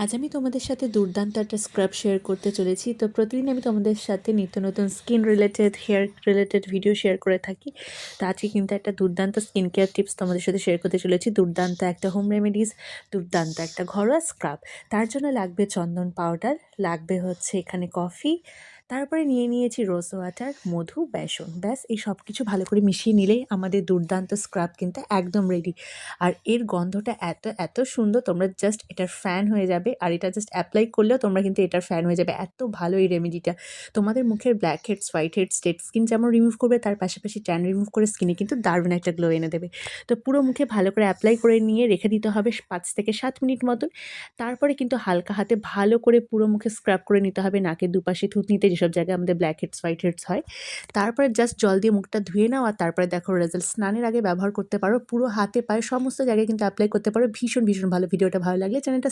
আজ আমি তোমাদের সাথে দুর্দান্ত একটা স্ক্রাব শেয়ার করতে চলেছি। তো প্রতিদিন আমি তোমাদের সাথে নিত্য নতুন skin related, hair related video share করে থাকি। তো আজকে কিন্তু একটা দুর্দান্ত স্কিন কেয়ার টিপস তোমাদের সাথে শেয়ার করতে চলেছি। দুর্দান্ত একটা হোম রেমেডিস, দুর্দান্ত একটা ঘরোয়া স্ক্রাব। তার জন্য লাগবে চন্দন পাউডার, লাগবে হচ্ছে এখানে কফি, তারপরে নিয়ে নিয়েছি রোজ ওয়াটার, মধু, বেসন। ব্যাস এই সব কিছু ভালো করে মিশিয়ে নিলেই আমাদের দুর্দান্ত স্ক্রাব কিন্তু একদম রেডি। আর এর গন্ধটা এত এত সুন্দর, তোমরা জাস্ট এটার ফ্যান হয়ে যাবে। আর এটা জাস্ট অ্যাপ্লাই করলেও তোমরা কিন্তু এটার ফ্যান হয়ে যাবে। এত ভালো এই রেমেডিটা তোমাদের মুখের blackheads, whiteheads, dead skin যেমন রিমুভ করবে, তার পাশাপাশি ট্যান রিমুভ করে স্কিনে কিন্তু দারুণ একটা গ্লো এনে দেবে। তো পুরো মুখে ভালো করে অ্যাপ্লাই করে নিয়ে রেখে দিতে হবে 5 থেকে 7 মিনিট মতন। তারপরে কিন্তু হালকা হাতে ভালো করে পুরো মুখে স্ক্রাব করে নিতে হবে, নাকের দুপাশে, থুতনিতে, যেসব জায়গায় আমাদের ব্ল্যাক হেডস, হোয়াইট হেডস হয়। তারপরে জাস্ট জল দিয়ে মুখটা ধুয়ে নাও। আর তারপরে দেখো রেজাল্ট। স্নানের আগে ব্যবহার করতে পারো, পুরো হাতে পায়ে সমস্ত জায়গায় কিন্তু অ্যাপ্লাই করতে পারো। ভীষণ ভীষণ ভালো। ভিডিওটা ভালো লাগলে চ্যানেলটা